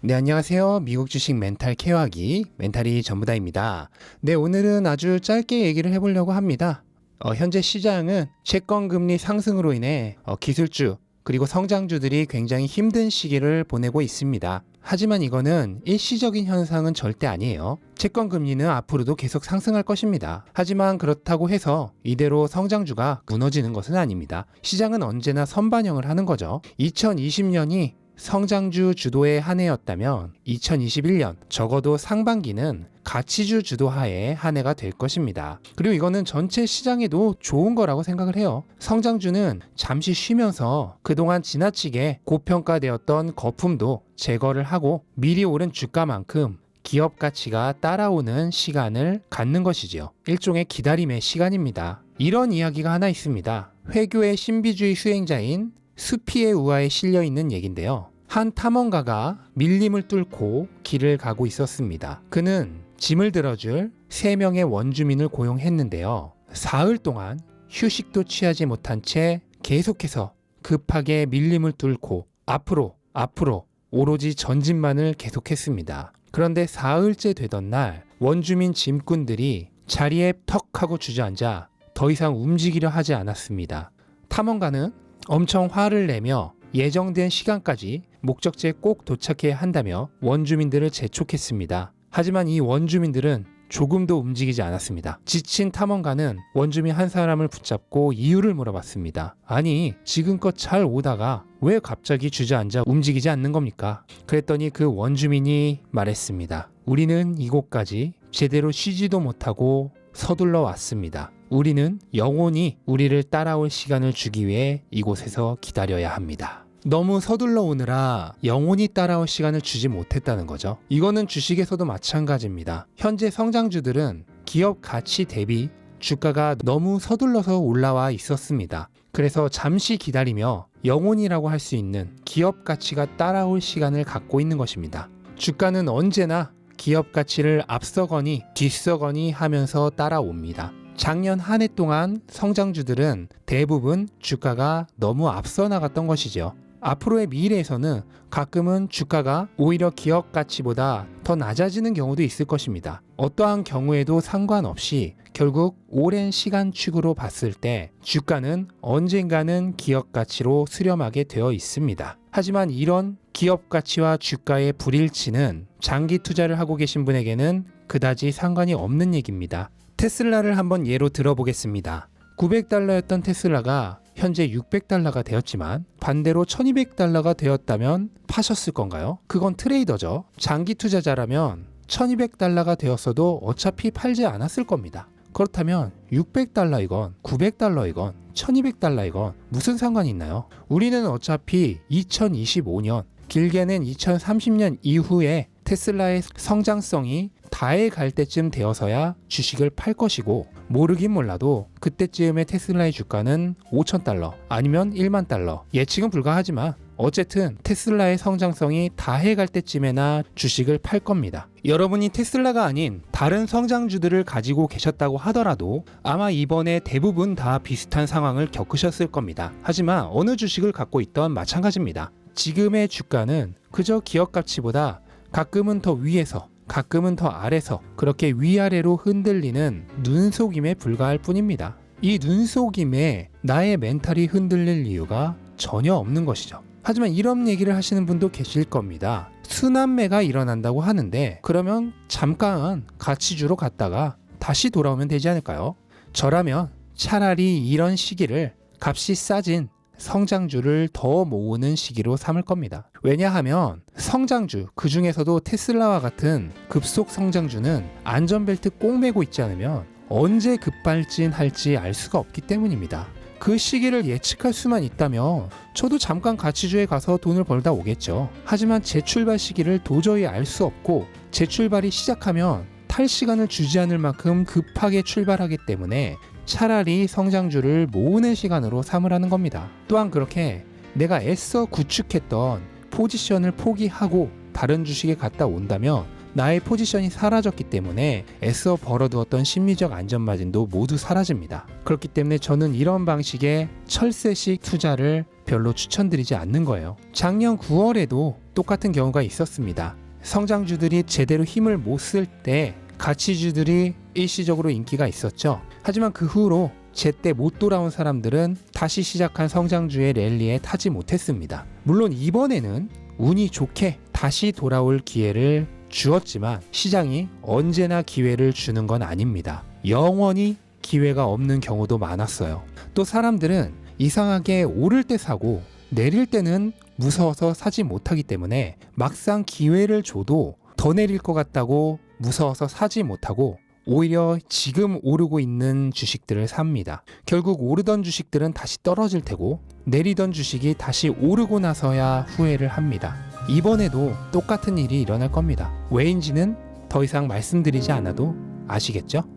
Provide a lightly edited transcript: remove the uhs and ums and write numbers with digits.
네, 안녕하세요. 미국 주식 멘탈 케어하기 멘탈이 전부다입니다. 네, 오늘은 아주 짧게 얘기를 해보려고 합니다. 현재 시장은 채권 금리 상승으로 인해 기술주 그리고 성장주들이 굉장히 힘든 시기를 보내고 있습니다. 하지만 이거는 일시적인 현상은 절대 아니에요. 채권 금리는 앞으로도 계속 상승할 것입니다. 하지만 그렇다고 해서 이대로 성장주가 무너지는 것은 아닙니다. 시장은 언제나 선반영을 하는 거죠. 2020년이 성장주 주도의 한 해였다면 2021년 적어도 상반기는 가치주 주도하에 한 해가 될 것입니다. 그리고 이거는 전체 시장에도 좋은 거라고 생각을 해요. 성장주는 잠시 쉬면서 그동안 지나치게 고평가되었던 거품도 제거를 하고 미리 오른 주가만큼 기업 가치가 따라오는 시간을 갖는 것이지요. 일종의 기다림의 시간입니다. 이런 이야기가 하나 있습니다. 회교의 신비주의 수행자인 수피의 우화에 실려있는 얘긴데요. 한 탐험가가 밀림을 뚫고 길을 가고 있었습니다. 그는 짐을 들어줄 3명의 원주민을 고용했는데요. 사흘 동안 휴식도 취하지 못한 채 계속해서 급하게 밀림을 뚫고 앞으로 오로지 전진만을 계속했습니다. 그런데 사흘째 되던 날 원주민 짐꾼들이 자리에 턱 하고 주저앉아 더 이상 움직이려 하지 않았습니다. 탐험가는 엄청 화를 내며 예정된 시간까지 목적지에 꼭 도착해야 한다며 원주민들을 재촉했습니다. 하지만 이 원주민들은 조금도 움직이지 않았습니다. 지친 탐험가는 원주민 한 사람을 붙잡고 이유를 물어봤습니다. 아니, 지금껏 잘 오다가 왜 갑자기 주저앉아 움직이지 않는 겁니까? 그랬더니 그 원주민이 말했습니다. 우리는 이곳까지 제대로 쉬지도 못하고 서둘러 왔습니다. 우리는 영원히 우리를 따라올 시간을 주기 위해 이곳에서 기다려야 합니다. 너무 서둘러 오느라 영원히 따라올 시간을 주지 못했다는 거죠. 이거는 주식에서도 마찬가지입니다. 현재 성장주들은 기업 가치 대비 주가가 너무 서둘러서 올라와 있었습니다. 그래서 잠시 기다리며 영원이라고 할 수 있는 기업 가치가 따라올 시간을 갖고 있는 것입니다. 주가는 언제나 기업 가치를 앞서거니 뒤서거니 하면서 따라옵니다. 작년 한 해 동안 성장주들은 대부분 주가가 너무 앞서 나갔던 것이죠. 앞으로의 미래에서는 가끔은 주가가 오히려 기업 가치보다 더 낮아지는 경우도 있을 것입니다. 어떠한 경우에도 상관없이 결국 오랜 시간 축으로 봤을 때 주가는 언젠가는 기업 가치로 수렴하게 되어 있습니다. 하지만 이런 기업 가치와 주가의 불일치는 장기 투자를 하고 계신 분에게는 그다지 상관이 없는 얘기입니다. 테슬라를 한번 예로 들어보겠습니다. $900였던 테슬라가 현재 $600가 되었지만 반대로 $1200가 되었다면 파셨을 건가요? 그건 트레이더죠. 장기 투자자라면 $1200가 되었어도 어차피 팔지 않았을 겁니다. 그렇다면 $600이건 $900이건 $1200이건 무슨 상관이 있나요? 우리는 어차피 2025년 길게는 2030년 이후에 테슬라의 성장성이 다해 갈 때쯤 되어서야 주식을 팔 것이고 모르긴 몰라도 그때쯤에 테슬라의 주가는 $5,000 아니면 $10,000 예측은 불가하지만 어쨌든 테슬라의 성장성이 다해 갈 때쯤에나 주식을 팔 겁니다. 여러분이 테슬라가 아닌 다른 성장주들을 가지고 계셨다고 하더라도 아마 이번에 대부분 다 비슷한 상황을 겪으셨을 겁니다. 하지만 어느 주식을 갖고 있던 마찬가지입니다. 지금의 주가는 그저 기업 가치보다 가끔은 더 위에서 가끔은 더 아래서 그렇게 위아래로 흔들리는 눈속임에 불과할 뿐입니다. 이 눈속임에 나의 멘탈이 흔들릴 이유가 전혀 없는 것이죠. 하지만 이런 얘기를 하시는 분도 계실 겁니다. 순환매가 일어난다고 하는데 그러면 잠깐 가치주로 갔다가 다시 돌아오면 되지 않을까요? 저라면 차라리 이런 시기를 값이 싸진 성장주를 더 모으는 시기로 삼을 겁니다. 왜냐하면 성장주, 그 중에서도 테슬라와 같은 급속 성장주는 안전벨트 꼭 매고 있지 않으면 언제 급발진할지 알 수가 없기 때문입니다. 그 시기를 예측할 수만 있다면 저도 잠깐 가치주에 가서 돈을 벌다 오겠죠. 하지만 재출발 시기를 도저히 알 수 없고 재출발이 시작하면 탈 시간을 주지 않을 만큼 급하게 출발하기 때문에 차라리 성장주를 모으는 시간으로 삼으라는 겁니다. 또한 그렇게 내가 애써 구축했던 포지션을 포기하고 다른 주식에 갔다 온다면 나의 포지션이 사라졌기 때문에 애써 벌어두었던 심리적 안전마진도 모두 사라집니다. 그렇기 때문에 저는 이런 방식의 철새식 투자를 별로 추천드리지 않는 거예요. 작년 9월에도 똑같은 경우가 있었습니다. 성장주들이 제대로 힘을 못 쓸 때 가치주들이 일시적으로 인기가 있었죠. 하지만 그 후로 제때 못 돌아온 사람들은 다시 시작한 성장주의 랠리에 타지 못했습니다. 물론 이번에는 운이 좋게 다시 돌아올 기회를 주었지만 시장이 언제나 기회를 주는 건 아닙니다. 영원히 기회가 없는 경우도 많았어요. 또 사람들은 이상하게 오를 때 사고 내릴 때는 무서워서 사지 못하기 때문에 막상 기회를 줘도 더 내릴 것 같다고 무서워서 사지 못하고 오히려 지금 오르고 있는 주식들을 삽니다. 결국 오르던 주식들은 다시 떨어질 테고 내리던 주식이 다시 오르고 나서야 후회를 합니다. 이번에도 똑같은 일이 일어날 겁니다. 왜인지는 더 이상 말씀드리지 않아도 아시겠죠?